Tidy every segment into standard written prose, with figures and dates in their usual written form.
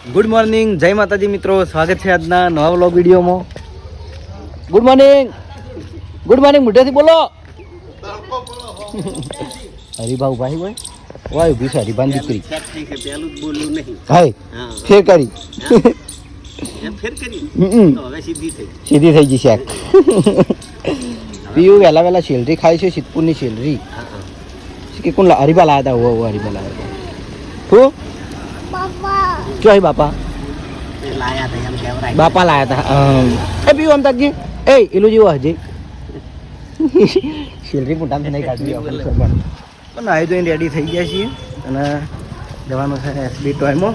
Good morning, જય માતાજી મિત્રો, સ્વાગત છે આજના નવા વ્લોગ વિડીયોમાં. ગુડ મોર્નિંગ, ગુડ મોર્નિંગ, મોઢેથી બોલો. હરિભા ઉભા હોય વાય ઉભી છે હરિભાની દીકરી. હાય ફેર કરી સીધી થઈ ગઈ શેક. પીયું વહેલા વહેલા શેલરી ખાય છે, સિદ્ધપુરની શેલરી કે કોણ હરિભા લાયા હતા? હો હરિભા લાયા હતા. હું ક્યાં હે બાપા? બાપા લાયા હતા. એ પીવું આમ તાકી એ એલું જેવું હજી શેલરી મોટામાંથી નહીં કાઢવી પણ આવી જોઈને રેડી થઈ ગયા છીએ અને જવાનું છે એસબી ટોયમાં.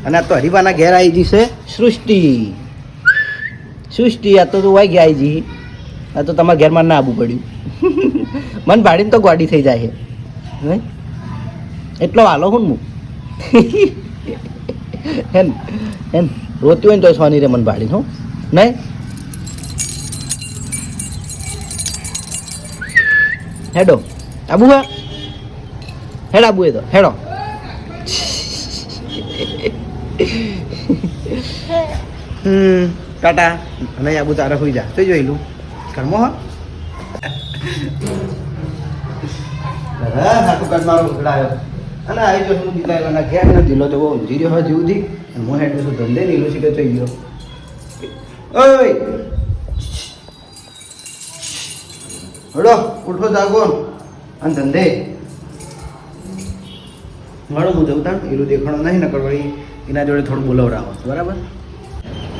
અને આ તો હરિભાના ઘેર આવી જશે સૃષ્ટિ. સૃષ્ટિ આ તો તું વાઈ ગયા આવી જી. આ તો તમારા ઘેરમાં ના આવવું પડ્યું. મન ભાડીને તો ગાડી થઈ જાય છે એટલો હાલો હું હેન હેન રોતી હોય ને તો સોની રે મન ભાડીને હો નહીં. હેડો આબુ હે હેડ આબુ એ તો હેડો. ટાટા નહીં આબુ તારે હોઈ જા તો જોઈ લું કર્મો હા. મારો ઉઘડાયો અને આવી જો હું દીકરા ઘેર ને દીલો તો બહુ ઊંઝી રહ્યો હોય જીવથી અને હું હેડ શું ધંધે નીલો છે કે થઈ ગયો. ઓય હડો ઉઠો જાગો અને ધંધે મળો. હું જવું તાણ એલું દેખાણો નહીં નકર વળી એના જોડે થોડું બોલાવરાવો બરાબર.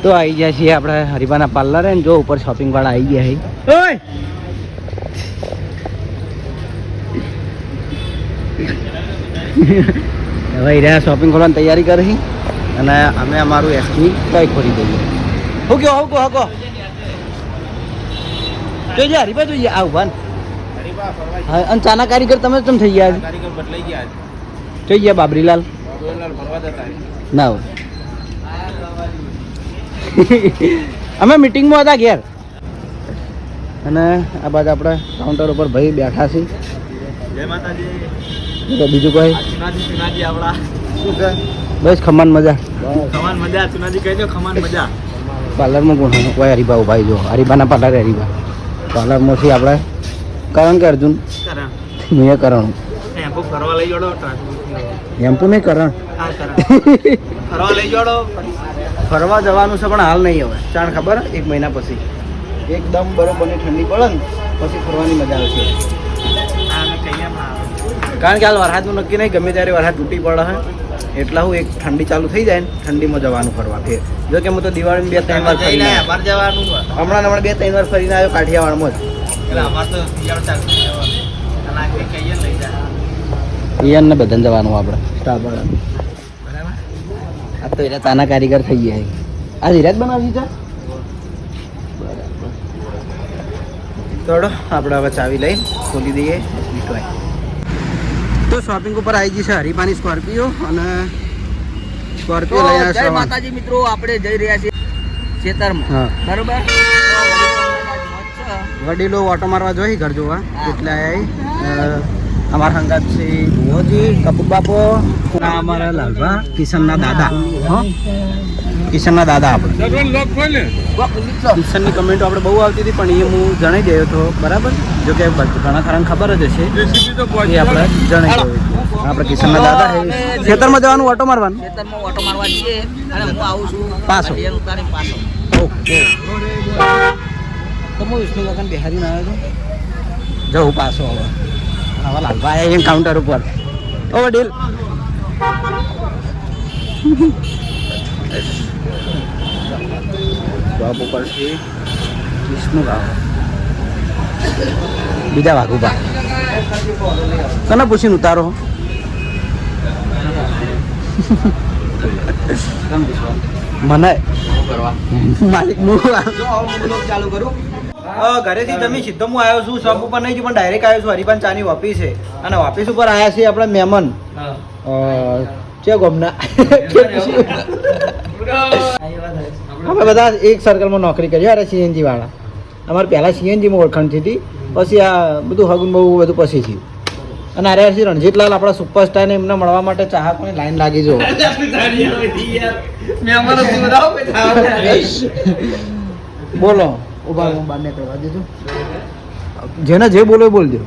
તો આવી ગયા છીએ આપણે હરિભાના પાર્લરે ને જો ઉપર શોપિંગ વાળા આવી ગયા છે. ઓય હવે રહ્યા શોપિંગ ખોલવાની તૈયારી કરી અને અમે અમારું એસપી કઈ ખોલી દઈએ. હું કયો હું કહો હકો જોઈએ હરિભા જોઈએ આ ઉભા હા. અને ચાના કારીગર તમે કેમ થઈ ગયા? કારીગર બદલાઈ ગયા થઈ ગયા બાબરીલાલ ના હોય. અમે મિટિંગમાં હતા ઘેર અને આ બાજુ આપણે કાઉન્ટર ઉપર ભાઈ બેઠા છીએ. જય માતાજી. તો બીજું કોઈ શું કહે? બસ ખમાન મજા ખમાન મજા સુનાજી કહી દો ખમાન મજા. પાર્લરમાં કોણ કોઈ હરિભા ઉભાઈ જો હરિભાના પાર્લર હરિભા પાર્લરમાંથી આપણે કરણ કે અર્જુન મેં કરણ ફરવા લઈ જોડો એમ્પુ નહીં કરણ ફરવા લઈ જોડો. ફરવા જવાનું છે પણ હાલ નહીં હવે ચાણ ખબર 1 મહિના પછી એકદમ બરોબરની ઠંડી પડે ને પછી ફરવાની મજા આવશે. કારણ કે હાલ વરસાદનું નક્કી નહીં, ગમે ત્યારે વરસાદ તૂટી પડે છે એટલા હું એક ઠંડી ચાલુ થઈ જાય ને ઠંડીમાં જવાનું ફરવા. ફેર જો કે હું તો દિવાળી 2-3 વાર ફરીને જવાનું હમણાં 2-3 વાર ફરીને આવ્યો કાઠિયાવાડમાં જ. ને બધાને જવાનું આપણે સ્ટાફ વાળા બરાબર. આ તો એના ચાના કારીગર થઈ ગયા. આ હીરા જ બનાવી છે બરાબર. થોડો આપણે હવે ચાવી લઈને ખોલી દઈએ. તો શોપિંગ ઉપર આવી ગઈ છે હરિભાની સ્કોર્પિયો અને સ્કોર્પિયો લઈને જય માતાજી મિત્રો, આપણે જઈ રહ્યા છીએ ખેતરમાં બરોબર. વડીલો ઓટો મારવા જોઈ ઘર જોવા એટલે અમારા સંગાત છે ભુવોજી કપૂર બાપો અમારા લાલભા કિશનના દાદા. કિશનના દાદા આપણે કિશનની કમેન્ટો આપણે બહુ આવતી હતી પણ એ હું જણાવી દેયો હતો બરાબર. જો કે ઘણા ખરા ખબર જ હશે એ આપણે જણાવી દઈએ. આપણે કિશનના દાદા છે. ખેતરમાં જવાનું ઓટો મારવાનું ખેતરમાં ઓટો મારવા જઈએ અને હું આવું છું પાછો ઓકે. તો હું વિષ્ણુ કાકાને બિહારીને આવ્યો હતો જવું પાછો હવે. હવે લાલભાઈ અહીંયા કાઉન્ટર ઉપર ઓ વડીલ શોપ ઉપર છે વિષ્ણુ કાકા બીજા વાઘુભા તને પૂછીને ઉતારો મને માલિક ચાલુ કરું. ઘરેથી તમે સીધો હું આવ્યો છું શોપ ઉપર નહીં પણ ડાયરેક્ટ આવ્યો છું હરિભાન ચાની ઓફિસ છે અને ઓફિસ ઉપર આવ્યા છીએ આપણે મહેમાન છે ગોમના. અમે બધા એક સર્કલમાં નોકરી કરી અરે સીએનજી વાળા. અમારે પહેલાં સીએનજીમાં ઓળખાણ હતી પછી આ બધું હગુન બહુ બધું પછી થયું અને અરે શ્રી રણજીતલાલ આપણા સુપરસ્ટાર ને એમને મળવા માટે ચાહકોની લાઈન લાગી જો બોલો ઉભા બહાર નીકળવા દેજો જેને જે બોલો એ બોલજો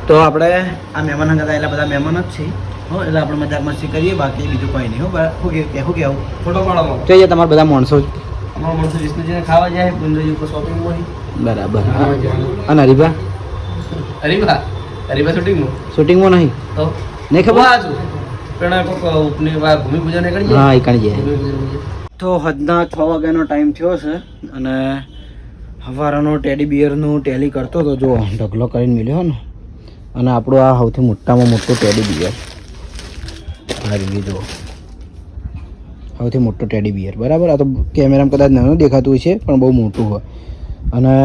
તો આપણે આ મહેમાન હતા એટલે બધા મહેમાન જ છે હો એટલે આપણે મજાક મસ્તી કરીએ બાકી બીજું કોઈ નહીં હો શું કેવું ફોટો પાડો જોઈએ તમારા બધા માણસો જ અમારા માણસો વિષ્ણુજીને ખાવા જાય ગુંદરજી ઉપર શોપિંગ હોય બરાબર અને હરીબા શૂટિંગમાં નહીં તો નહીં ખબર હા એ કાઢી જાય તો હદના 6 વાગ્યાનો ટાઈમ થયો છે અને સવારનો ટેડી બિયરનું ટેલી કરતો હતો જો ઢગલો કરીને મળ્યો ને અને આપણું આ સૌથી મોટામાં મોટું ટેડી બિયર આ લીધો સૌથી મોટું ટેડી બિયર બરાબર આ તો કેમેરામાં કદાચ નાનું દેખાતું હોય છે પણ બહુ મોટું હોય અને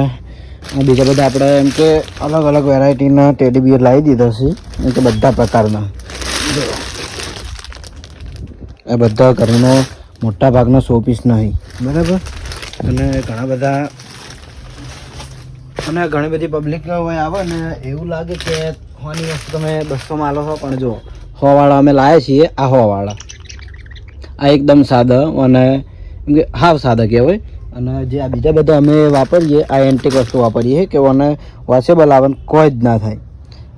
બીજા બધા આપણે એમ કે અલગ અલગ વેરાયટીના ટેડી બિયર લાવી દીધા છે એમ કે બધા પ્રકારના એ બધા ઘરનો મોટા ભાગનો શો પીસ નહીં બરાબર અને ઘણી બધી પબ્લિક હોય આવે ને એવું લાગે કે હોની વસ્તુ તમે 200 આલો છો પણ જો 100 વાળા અમે લાવ્યા છીએ આ 100 વાળા આ એકદમ સાદા અને એમ કે હાવ સાદા કહેવાય અને જે આ બીજા બધા અમે વાપરીએ આ એન્ટિક વસ્તુ વાપરીએ કે મને વોશેબલ આવે ને કોઈ જ ના થાય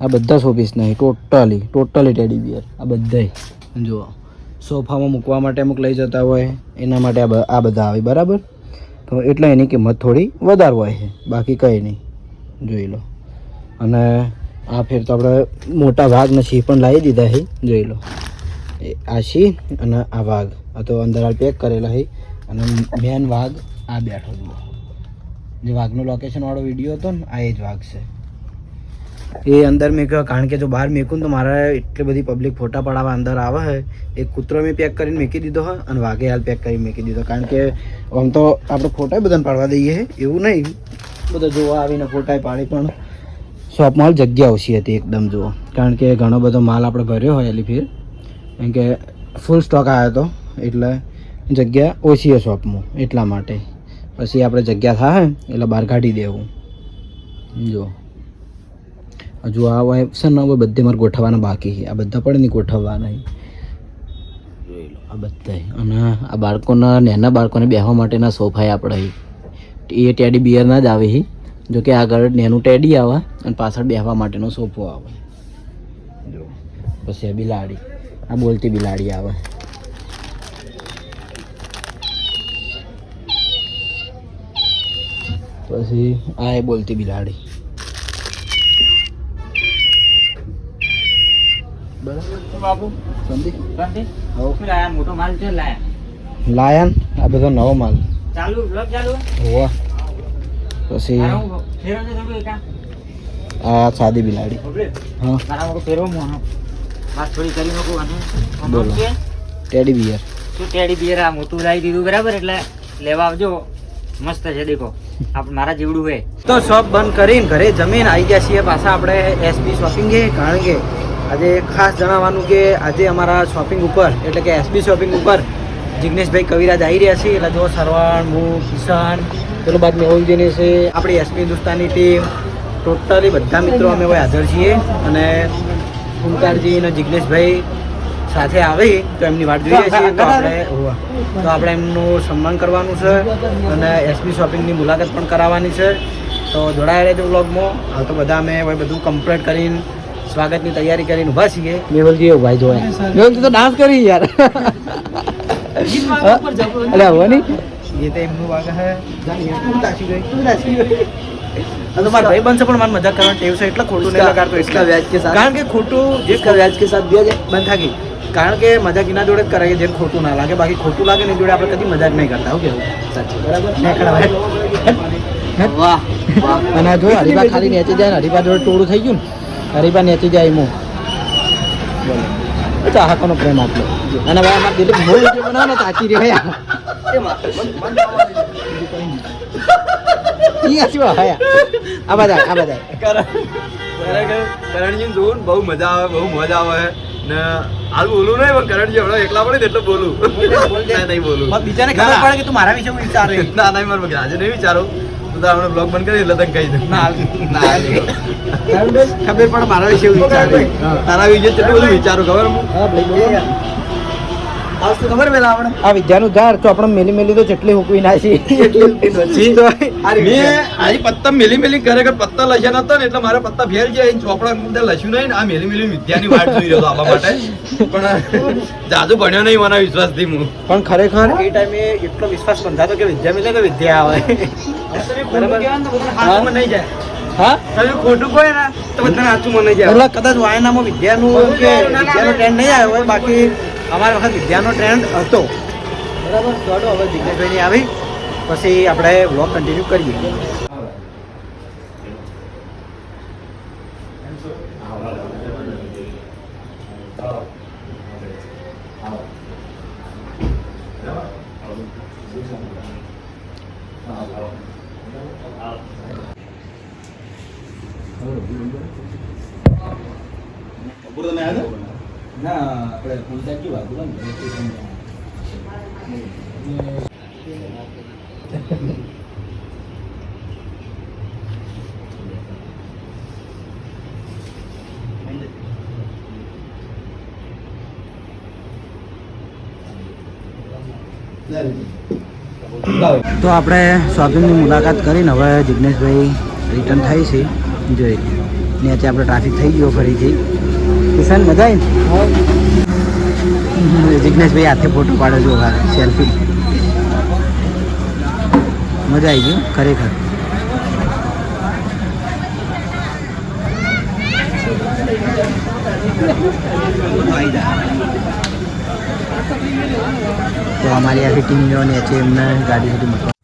આ બધા શો પીસ નહીં ટોટલી ટેડી બિયર આ બધાય જુઓ સોફામાં મૂકવા માટે અમુક લઈ જતા હોય એના માટે આ બધા આવે બરાબર તો એટલે એની કિંમત થોડી વધારે હોય છે બાકી કંઈ નહીં જોઈ લો અને આ ફેર તો આપણે મોટા વાઘને સિંહ પણ લાવી દીધા છે જોઈ લો આ સિંહ અને આ વાઘ આ તો અંદર પેક કરેલા છે અને મેન વાઘ આ બેઠો જુઓ જે વાઘનો લોકેશનવાળો વિડીયો હતો ને આ એ જ વાઘ છે એ અંદર મેં કહ્યું કારણ કે જો બહાર મેકું તો મારે એટલી બધી પબ્લિક ફોટા પડાવવા અંદર આવે છે એક કૂતરો મેં પેક કરીને મૂકી દીધો હોય અને વાઘે હાલ પેક કરીને મૂકી દીધો કારણ કે આમ તો આપણે ફોટા બધાને પાડવા દઈએ એવું નહીં બધા જોવા આવીને ફોટા પાડી પણ શોપમાં હાલ જગ્યા ઓછી હતી એકદમ જુઓ કારણ કે ઘણો બધો માલ આપણે ભર્યો હોય એલી ફેર કારણ કે ફૂલ સ્ટોક આવ્યો હતો એટલે જગ્યા ઓછી છે શોપમાં એટલા માટે પછી આપણે જગ્યા થાય એટલે બહાર કાઢી દેવું જો હજુ આ હોય છે ને હવે બધે મારે ગોઠવવાના બાકી છે આ બધા પણ નહીં ગોઠવવાના જોઈ લો આ બધા અને આ બાળકોના નાના બાળકોને બેસવા માટેના સોફા આપણે એ ટેડી બિયરના જ આવે છે જો કે આગળ નાનું ટેડી આવે અને પાછળ બેસવા માટેનો સોફો આવે જો પછી આ બિલાડી આ બોલતી બિલાડી આવે પછી આ એ બોલતી બિલાડી લાયન આ બધો નવો માલ પછી આ સાદી બિલાડી બોલો ટેડી બિયર આ મોટું લાવી દીધું બરાબર એટલે લેવા આવજો મસ્ત છે દેખો મારા જેવડું હોય તો શોપ બંધ કરીને ઘરે જમીન આવી ગયા છીએ પાછા આપણે એસબી શોપિંગ કારણ કે આજે ખાસ જણાવવાનું કે આજે અમારા શોપિંગ ઉપર એટલે કે એસબી શોપિંગ ઉપર જિગ્નેશભાઈ કવિરાજ આવી રહ્યા છે એટલે જો સરવણ હું કિશન પેલું બાદ મેહુલજીની છે આપણી એસબી હિન્દુસ્તાની ટીમ ટોટલી બધા મિત્રો અમે હોય હાજર છીએ અને ઓમકારજી અને જિગ્નેશભાઈ સાથે આવે તો એમની વાટ જોઈએ છીએ તો આપણે એમનું સન્માન કરવાનું છે અને એસબી શોપિંગની મુલાકાત પણ કરાવવાની છે તો જોડાયા રહેજો વ્લોગમાં હાલ તો બધા અમે બધું કમ્પ્લીટ કરીને સ્વાગતની તૈયારી કરીને ઊભા છીએ મેહુલજી એવું ભાઈ જોવાય મેહુલજી તો ડાન્સ કરી યાર અલે આવો નહીં એ તો એમનું વાગે હે तो मार भाई बन से पण मन मजाक करना टेव से એટલા ખોટું નહીં લગાડતો इसका व्याज के साथ કારણ કે ખોટું इसका व्याज के साथ दिया जाए બંધ થાકી કારણ કે મજાક ઇના જોડે જ કરાય જે ખોટું ના લાગે બાકી ખોટું લાગે ને જોડે આપણે કદી મજાક નહીં કરતા હો કેવું સાચું બરાબર વાહ અને જો હરીબા ખાલી નેચી જાય ને હરીબા જોડે ટોળું થઈ ગયું ને હરીબા નેચી જાય એમો બોલો અચ્છા હા કોનો પ્રેમ આપલો અને ભાઈ અમાર દિલ બહુ વિડિયો બનાવો ને તાકી રહ્યા ઈ આછવા આયા આ બધા કરણજી જોન બહુ મજા આવે બહુ મજા આવે ને હાલ બોલું નહીં પણ કરણજી હમણાં એકલા પડે એટલે બોલું નહીં બોલું બીજાને ખબર પડે કે તું મારા વિશે વિચારે ના મારે આજે નહીં વિચારો તો આપણે બ્લોગ બંધ કરી એટલે તને કહી દઉં ના ખબર પણ મારા વિશે એવું વિચારે તારા વિશે કેટલું બધું વિચારું ખબર હું ખબર પેલા આપણે આ વિદ્યાનું ઝાડ તો આપણે મેલી મેલી તો જેટલી હુકવી નાખી મેં આજે પત્તા મેલી મેલી ખરેખર પત્તા લસ્યા નતો ને એટલે મારા પત્તા ફેલ જાય ચોપડા અંદર લસ્યું નહીં ને આ મેલી મેલી વિદ્યાની વાટ જોઈ રહ્યો હતો આપવા માટે પણ જાજુ ભણ્યો નહીં મારા વિશ્વાસથી હું પણ ખરેખર એ ટાઈમે એટલો વિશ્વાસ બંધાતો કે વિદ્યા મિલે તો વિદ્યા આવે બરાબર હાથમાં નહીં જાય હા તમે ખોટું કોઈ ના તો બધાને સાચું મને જાય એટલે કદાચ વાયનામાં વિદ્યાનું કે વિદ્યાનો ટ્રેન્ડ નહીં આવ્યો હોય બાકી અમારા વખત વિદ્યાનો ટ્રેન્ડ હતો બરાબર ચાલો હવે જિજ્ઞેશભાઈની આવી પછી આપણે વ્લોગ કન્ટિન્યુ કરીએ ના આપણે પંચાયત કેવું વાગું તો આપણે શોપિંગની મુલાકાત કરીને હવે જિજ્ઞેશભાઈ રિટર્ન થાય છે જોઈ નીચે આપણે ટ્રાફિક થઈ ગયો ફરીથી કિશન મજા આવી જિજ્ઞેશભાઈ હાથે ફોટો પાડે જો સેલ્ફી મજા આવી ગઈ ખરેખર તો અમારી આખી ટીમ જો નીચે એમને ગાડી સુધી મૂકવા